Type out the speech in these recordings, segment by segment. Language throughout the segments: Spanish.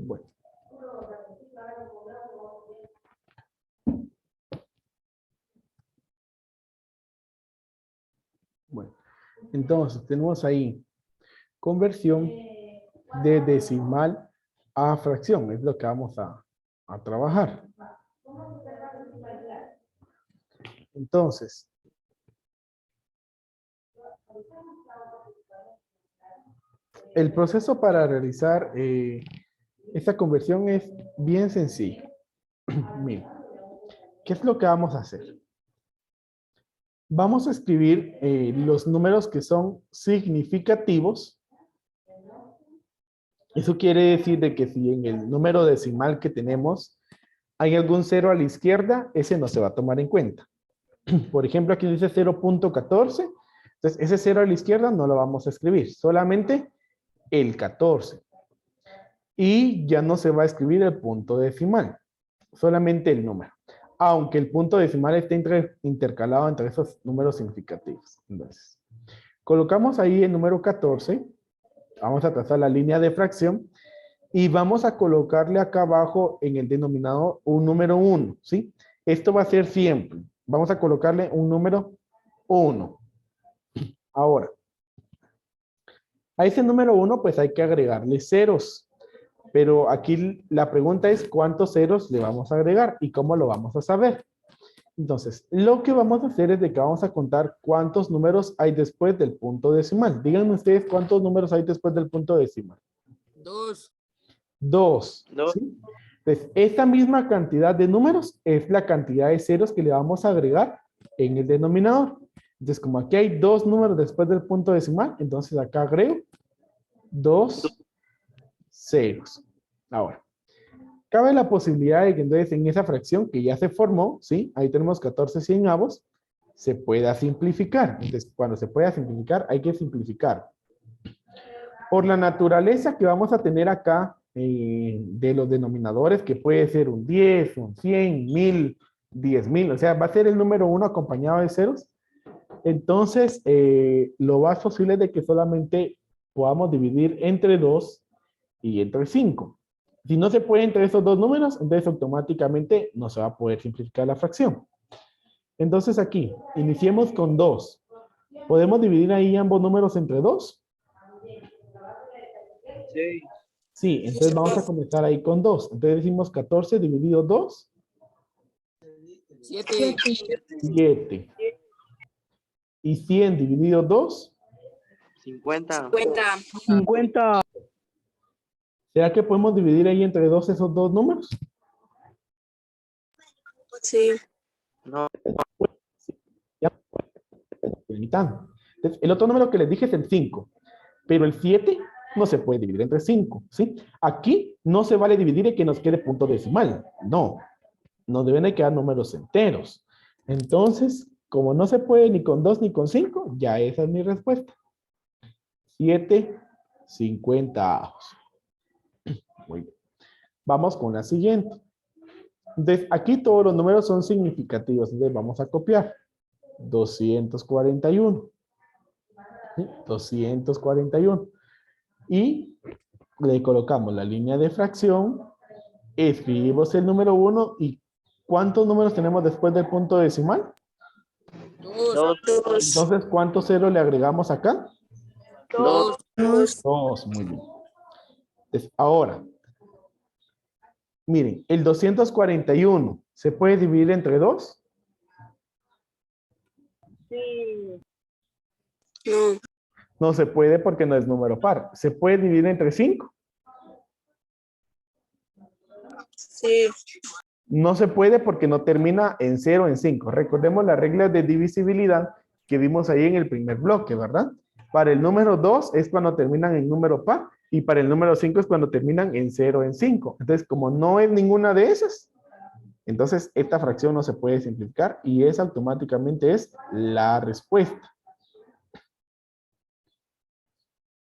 Bueno. Bueno, entonces tenemos ahí conversión de decimal a fracción, es lo que vamos a trabajar. Entonces, el proceso para realizar esta conversión es bien sencillo. Miren, ¿qué es lo que vamos a hacer? Vamos a escribir los números que son significativos. Eso quiere decir de que si en el número decimal que tenemos hay algún cero a la izquierda, ese no se va a tomar en cuenta. Por ejemplo, aquí dice 0.14. Entonces, ese cero a la izquierda no lo vamos a escribir. Solamente el 14. Y ya no se va a escribir el punto decimal. Solamente el número. Aunque el punto decimal esté intercalado entre esos números significativos. Entonces, colocamos ahí el número 14. Vamos a trazar la línea de fracción. Y vamos a colocarle acá abajo en el denominador un número 1, ¿sí? Esto va a ser siempre. Vamos a colocarle un número 1. Ahora, a ese número 1 pues hay que agregarle ceros. Pero aquí la pregunta es cuántos ceros le vamos a agregar y cómo lo vamos a saber. Entonces, lo que vamos a hacer es de que vamos a contar cuántos números hay después del punto decimal. Díganme ustedes cuántos números hay después del punto decimal. 2. 2. No. ¿Sí? Entonces, esta misma cantidad de números es la cantidad de ceros que le vamos a agregar en el denominador. Entonces, como aquí hay 2 números después del punto decimal, entonces acá agrego 2 ceros. Ahora, cabe la posibilidad de que entonces en esa fracción que ya se formó, ¿sí? Ahí tenemos 14 cienavos, se pueda simplificar. Entonces, cuando se pueda simplificar, hay que simplificar. Por la naturaleza que vamos a tener acá de los denominadores, que puede ser un 10, un 100, 1000, 10,000, o sea, va a ser el número 1 acompañado de ceros. Entonces, lo más posible es de que solamente podamos dividir entre 2 y entre 5. Si no se puede entre esos dos números, entonces automáticamente no se va a poder simplificar la fracción. Entonces aquí, iniciemos con 2. ¿Podemos dividir ahí ambos números entre 2? Sí. Sí, entonces vamos a comenzar ahí con 2. Entonces decimos 14 dividido 2. 7. 7. ¿Y 100 dividido 2? 50. 50. ¿Será que podemos dividir ahí entre 2 esos dos números? Sí. No. Ya. Entonces, el otro número que les dije es el 5. Pero el 7 no se puede dividir entre 5, ¿sí? Aquí no se vale dividir y que nos quede punto decimal. No. Nos deben de quedar números enteros. Entonces, como no se puede ni con 2 ni con 5, ya esa es mi respuesta. 7 50. Muy bien. Vamos con la siguiente. Entonces, aquí todos los números son significativos. Entonces, vamos a copiar. 241. ¿Sí? 241. Y le colocamos la línea de fracción. Escribimos el número 1. ¿Y cuántos números tenemos después del punto decimal? 2. Entonces, ¿cuántos ceros le agregamos acá? 2. 2. Muy bien. Entonces, ahora, miren, el 241, ¿se puede dividir entre 2? Sí. No. No se puede porque no es número par. ¿Se puede dividir entre 5? Sí. No se puede porque no termina en 0 en 5. Recordemos las reglas de divisibilidad que vimos ahí en el primer bloque, ¿verdad? Para el número 2 es cuando terminan en número par y para el número 5 es cuando terminan en 0 en 5. Entonces, como no es ninguna de esas, entonces esta fracción no se puede simplificar y esa automáticamente es la respuesta.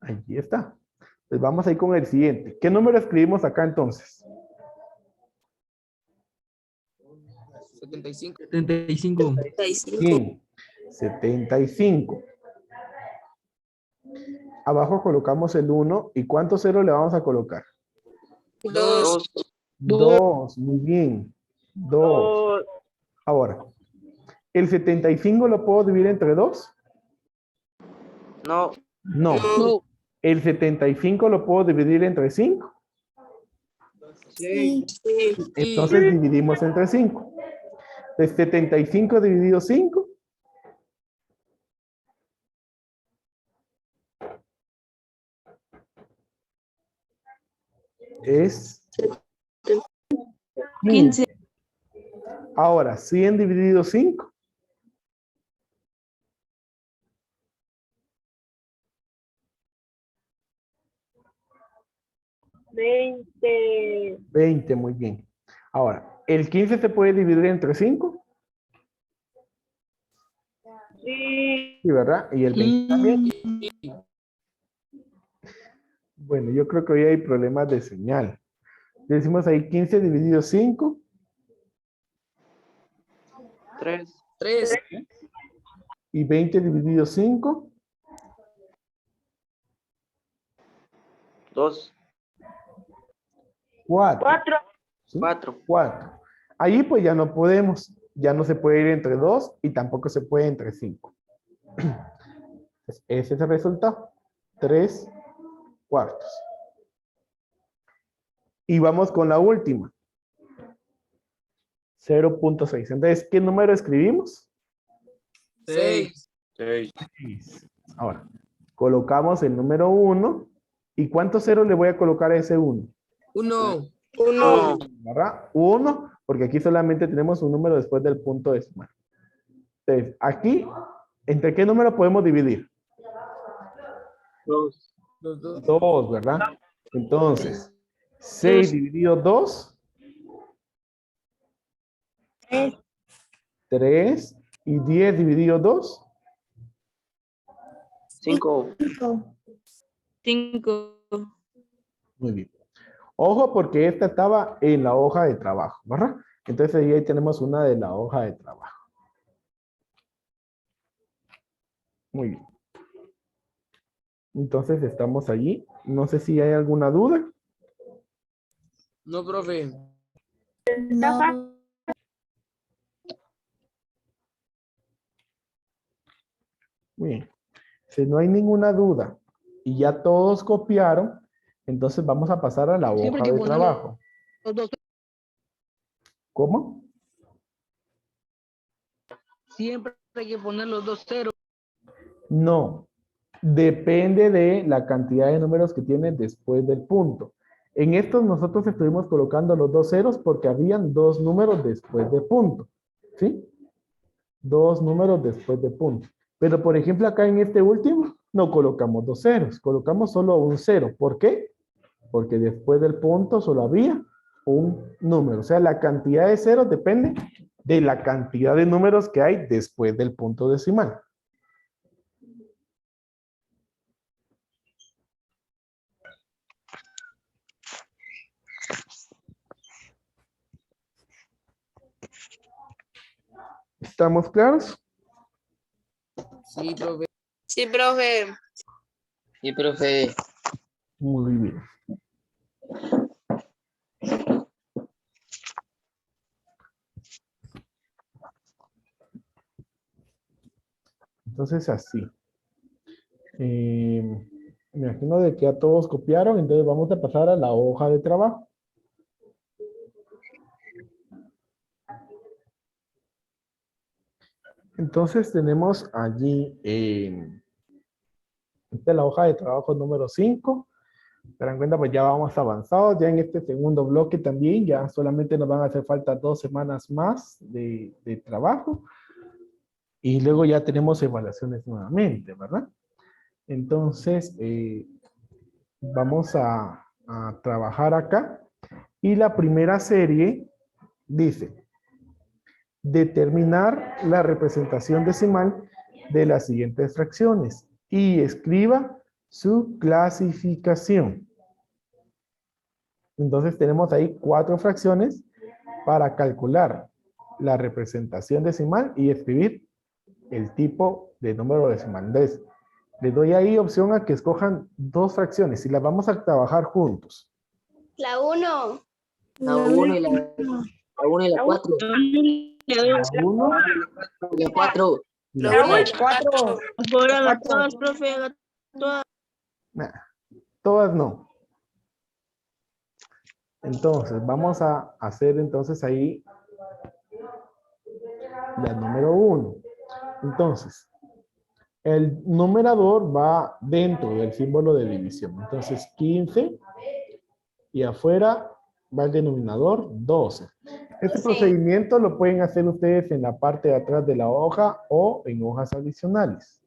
Allí está. Pues vamos a ir con el siguiente. ¿Qué número escribimos acá entonces? 75. 75. Bien, 75. Abajo colocamos el 1. ¿Y cuántos ceros le vamos a colocar? 2. 2, muy bien. 2. Ahora, ¿el 75 lo puedo dividir entre 2? No. No. No. ¿El 75 lo puedo dividir entre 5? Sí. Sí. Entonces dividimos entre 5. De 75 dividido 5. Es 15. Ahora, 100 dividido 5. 20. 20, muy bien. Ahora, ¿el 15 se puede dividir entre 5? Sí. Sí, ¿verdad? Y el 20 también. Bueno, yo creo que hoy hay problemas de señal. Decimos ahí 15 dividido 5. 3. Y 20 dividido 5. 2. 4. ¿Sí? 4. 4. Ahí pues ya no podemos. Ya no se puede ir entre 2 y tampoco se puede entre 5. Entonces, ese es el resultado. 3 cuartos. Y vamos con la última. 0.6. Entonces, ¿qué número escribimos? 6. 6. 6. Ahora, colocamos el número 1. ¿Y cuántos ceros le voy a colocar a ese 1? 1. 1. ¿Verdad? 1, porque aquí solamente tenemos un número después del punto decimal. Entonces, aquí, ¿entre qué número podemos dividir? 2. Los dos. 2, ¿verdad? Entonces, 6 dividido 2. 3. Y 10 dividido 2. 5. 5. Muy bien. Ojo, porque esta estaba en la hoja de trabajo, ¿verdad? Entonces ahí tenemos una de la hoja de trabajo. Muy bien. Entonces estamos allí. No sé si hay alguna duda. No, profe. Muy bien. Si no hay ninguna duda y ya todos copiaron, entonces vamos a pasar a la hoja de trabajo. ¿Cómo? Siempre hay que poner los 2 ceros. No. Depende de la cantidad de números que tiene después del punto. En estos nosotros estuvimos colocando los 2 ceros porque habían 2 números después de punto. ¿Sí? 2 números después de punto. Pero por ejemplo acá en este último no colocamos 2 ceros, colocamos solo un 0. ¿Por qué? Porque después del punto solo había un número. O sea, la cantidad de ceros depende de la cantidad de números que hay después del punto decimal. ¿Estamos claros? Sí, profe. Sí, profe. Sí, profe. Muy bien. Entonces así. Me imagino de que ya todos copiaron, entonces vamos a pasar a la hoja de trabajo. Entonces tenemos allí esta es la hoja de trabajo número 5. Se dan cuenta, pues ya vamos avanzados. Ya en este segundo bloque también, ya solamente nos van a hacer falta 2 semanas más de trabajo. Y luego ya tenemos evaluaciones nuevamente, ¿verdad? Entonces, vamos a trabajar acá. Y la primera serie dice, determinar la representación decimal de las siguientes fracciones y escriba su clasificación. Entonces tenemos ahí 4 fracciones para calcular la representación decimal y escribir el tipo de número decimal. Entonces, les doy ahí opción a que escojan 2 fracciones y las vamos a trabajar juntos. La 1. La 1 y la 4. La 1 La 4. y La la uno y 4. la 4. Fueron las todas, profe. Nah, todas no. Entonces, vamos a hacer entonces ahí la número 1. Entonces, el numerador va dentro del símbolo de división. Entonces, 15 y afuera va el denominador 12. Este procedimiento lo pueden hacer ustedes en la parte de atrás de la hoja o en hojas adicionales.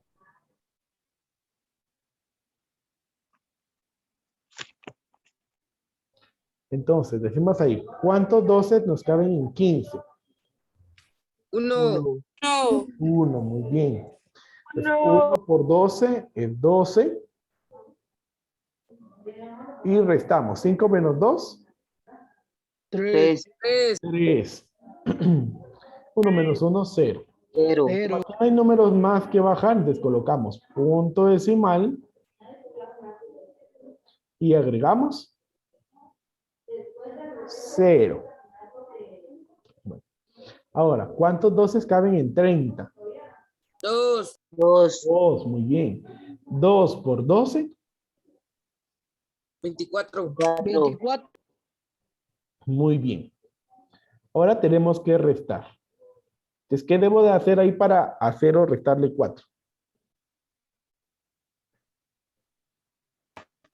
Entonces, decimos ahí, ¿cuántos 12 nos caben en 15? 1. No. 1, muy bien. Entonces, No. 1 por 12 es 12. Y restamos 5 menos 2, 3. 3. 1 menos 1, 0. 0. Como aquí no hay números más que bajar, entonces colocamos punto decimal y agregamos 0. Bueno, ahora, ¿cuántos 12 caben en 30? 2. 2. 2, muy bien. 2 por 12, 24. 4. 24. muy bien. Ahora tenemos que restar. Entonces, ¿qué debo de hacer ahí para hacer o restarle 4?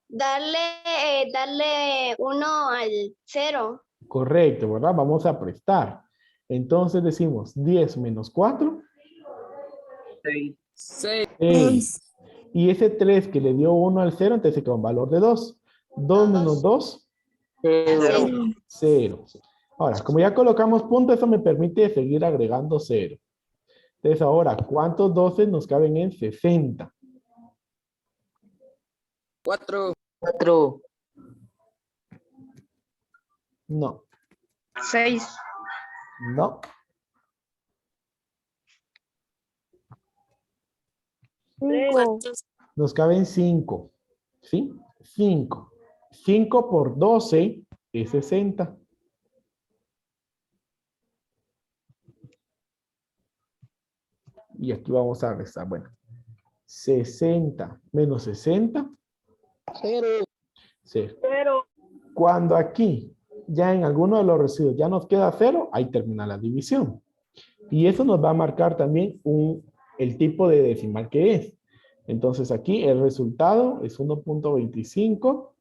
Darle 1 al 0. Correcto, ¿verdad? Vamos a prestar. Entonces decimos 10 menos 4, 6. 6. 6. Y ese 3 que le dio 1 al 0, entonces se queda un valor de 2. 2 menos 2, 0. 0. Ahora, como ya colocamos punto, eso me permite seguir agregando 0. Entonces ahora, ¿cuántos 12 nos caben en 60? 4. 4. No, 6. no. 5. Nos caben 5. ¿Sí? 5. 5 por 12 es 60. Y aquí vamos a restar. Bueno, 60 menos 60, 0. 0. 0. Cuando aquí, ya en alguno de los residuos, ya nos queda 0, ahí termina la división. Y eso nos va a marcar también el tipo de decimal que es. Entonces aquí el resultado es 1.25.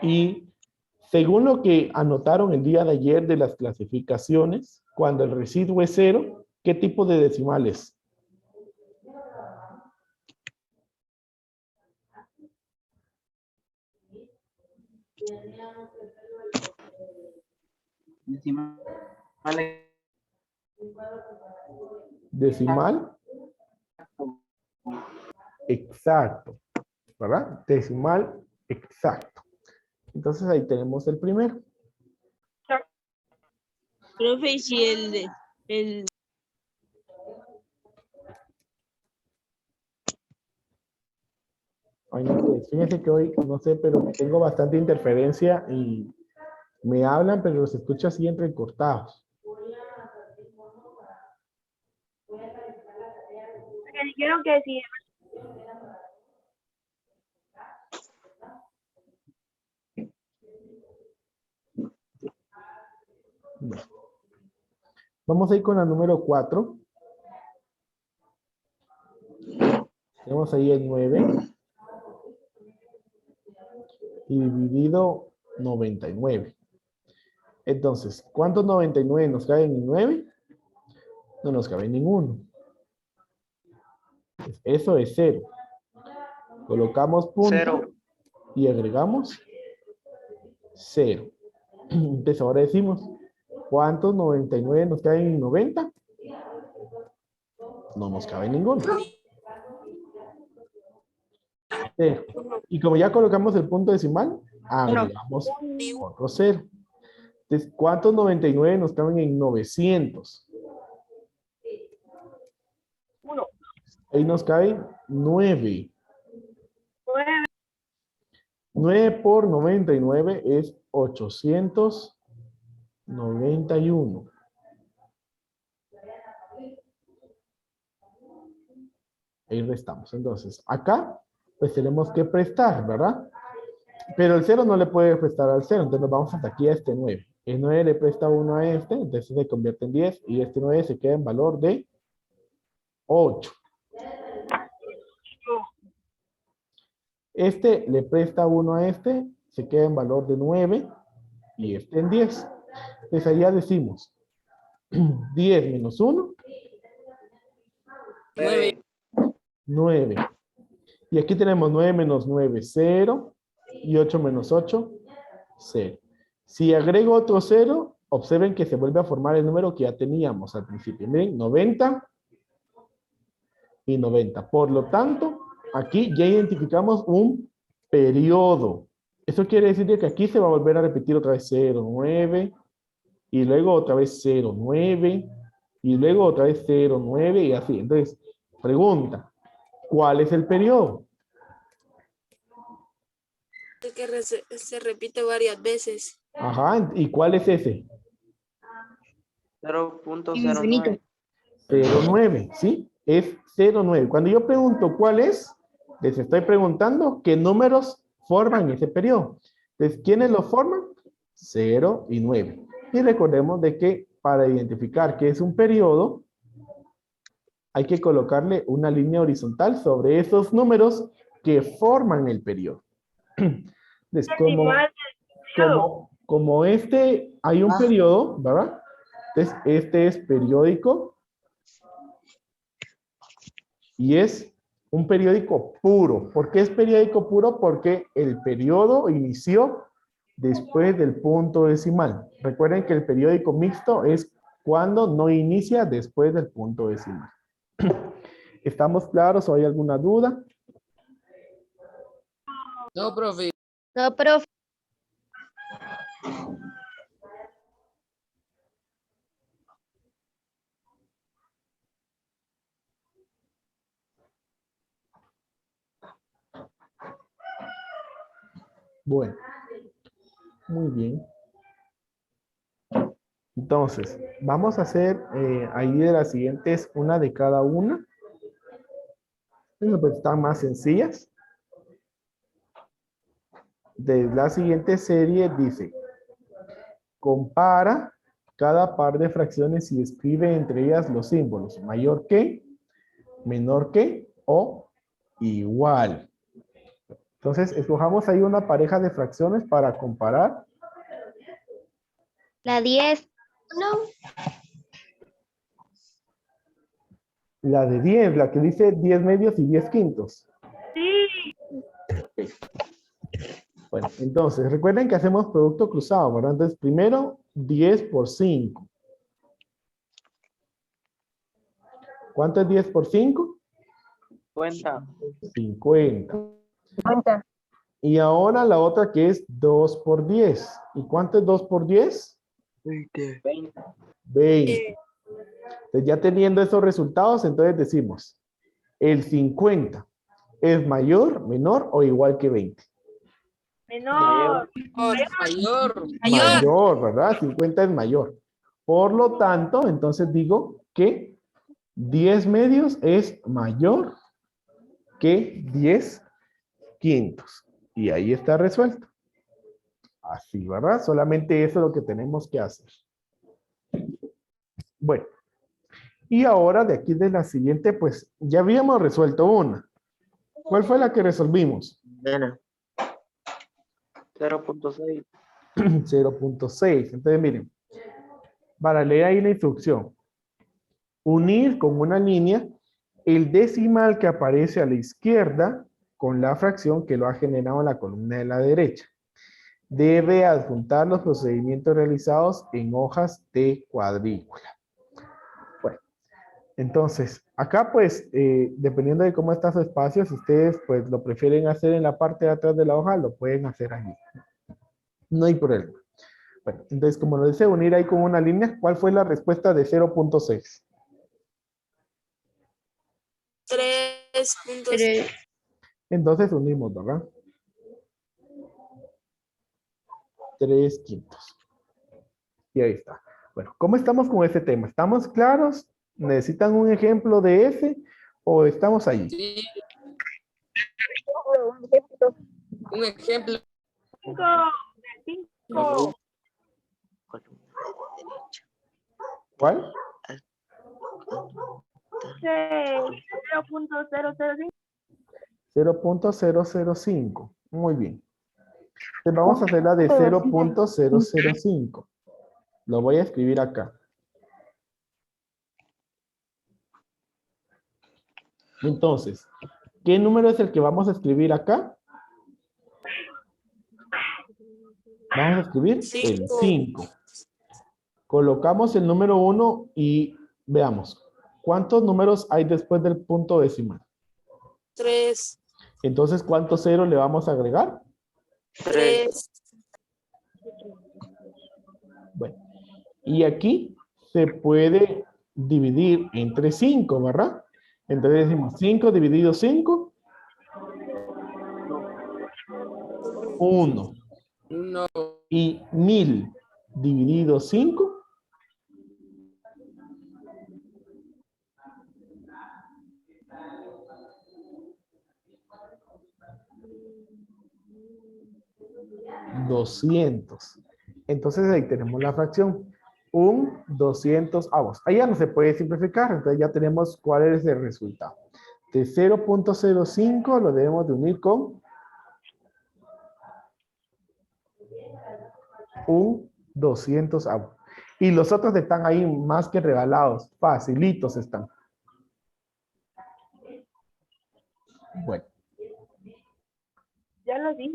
Y según lo que anotaron el día de ayer de las clasificaciones, cuando el residuo es 0, ¿qué tipo de decimal es? Decimal exacto, ¿verdad? Decimal exacto. Entonces ahí tenemos el primero. Profe, y si el Ay, no sé, fíjense que hoy, no sé, pero tengo bastante interferencia y me hablan, pero los escucho así entrecortados. Dijeron que sí. Bueno. Vamos a ir con la número 4. Tenemos ahí el 9. Y dividido 99. Entonces, ¿cuántos 99 nos caben en 9? No nos cabe ninguno. Eso es 0. Colocamos punto 0. y agregamos 0. Entonces ahora decimos, ¿cuántos 99 nos caben en 90? No nos cabe ninguno. 0. Y como ya colocamos el punto decimal, agregamos otro 0. Entonces, ¿cuántos 99 nos caben en 900? 1. Ahí nos caben 9. 9. 9 por 99 es 891. Ahí restamos. Entonces, acá, pues tenemos que prestar, ¿verdad? Pero el 0 no le puede prestar al 0, entonces nos vamos hasta aquí a este 9. El 9 le presta 1 a este, entonces se convierte en 10, y este 9 se queda en valor de 8. Este le presta 1 a este, se queda en valor de 9, y este en 10. Entonces allá decimos 10 menos 1, 9. 9. Y aquí tenemos 9 menos 9, 0. Y 8 menos 8, 0. Si agrego otro 0, observen que se vuelve a formar el número que ya teníamos al principio. Miren, 90 y 90. Por lo tanto, aquí ya identificamos un periodo. Eso quiere decir que aquí se va a volver a repetir otra vez 0, 9. Y luego otra vez 0, 9. Y luego otra vez 0, 9 y así. Entonces, pregunta, ¿cuál es el periodo? Que se repite varias veces. Ajá, ¿y cuál es ese? 0.09. 0,9, ¿sí? Es 0,9. Cuando yo pregunto cuál es, les estoy preguntando qué números forman ese periodo. Entonces, ¿quiénes lo forman? 0 y 9. Y recordemos de que para identificar qué es un periodo, hay que colocarle una línea horizontal sobre esos números que forman el periodo. Entonces, como este hay un periodo, ¿verdad? Entonces, este es periódico y es un periódico puro. ¿Por qué es periódico puro? Porque el periodo inició después del punto decimal. Recuerden que el periódico mixto es cuando no inicia después del punto decimal. ¿Estamos claros o hay alguna duda? No, profe. No, profe. Bueno, muy bien. Entonces, vamos a hacer ahí de las siguientes, una de cada una. Estas pues están más sencillas. De la siguiente serie dice, compara cada par de fracciones y escribe entre ellas los símbolos mayor que, menor que o igual. Entonces, escojamos ahí una pareja de fracciones para comparar. La 10. No. La de 10, la que dice 10 medios y 10 quintos. Bueno, entonces, recuerden que hacemos producto cruzado, ¿verdad? Entonces, primero, 10 por 5. ¿Cuánto es 10 por 5? 50. 50. Y ahora la otra que es 2 por 10. ¿Y cuánto es 2 por 10? 20. 20. Entonces, ya teniendo esos resultados, entonces decimos, el 50 es mayor, menor o igual que 20. Menor. Mayor. Mayor, ¿verdad? 50 es mayor. Por lo tanto, entonces digo que 10 medios es mayor que 10 quintos. Y ahí está resuelto. Así, ¿verdad? Solamente eso es lo que tenemos que hacer. Bueno. Y ahora de aquí de la siguiente, pues ya habíamos resuelto una. ¿Cuál fue la que resolvimos? 0.6. 0.6. Entonces, miren, para leer ahí la instrucción, unir con una línea el decimal que aparece a la izquierda con la fracción que lo ha generado en la columna de la derecha. Debe adjuntar los procedimientos realizados en hojas de cuadrícula. Bueno, entonces, acá pues, dependiendo de cómo está su espacio, si ustedes pues lo prefieren hacer en la parte de atrás de la hoja, lo pueden hacer allí. No hay problema. Bueno, entonces, como lo deseo unir ahí con una línea, ¿cuál fue la respuesta de 0.6? 3.6. Entonces unimos, ¿verdad? 3/5. Y ahí está. Bueno, ¿cómo estamos con este tema? ¿Estamos claros? ¿Necesitan un ejemplo de ese? ¿O estamos ahí? Sí, un ejemplo. 5. ¿Cuál? 0.005. 0.005. Muy bien. Entonces vamos a hacer la de 0.005. Lo voy a escribir acá. Entonces, ¿qué número es el que vamos a escribir acá? Vamos a escribir el 5. Colocamos el número 1 y veamos. ¿Cuántos números hay después del punto decimal? 3. Entonces, ¿cuántos ceros le vamos a agregar? 3. Bueno, y aquí se puede dividir entre 5, ¿verdad? Entonces decimos 5 dividido 5. 1. 1. Y 1000 dividido 5. 200. Entonces ahí tenemos la fracción. Un 200avos. Ahí ya no se puede simplificar. Entonces ya tenemos cuál es el resultado. De 0.05 lo debemos de unir con un 200avos. Y los otros están ahí más que regalados. Facilitos están. Bueno. Ya lo dije.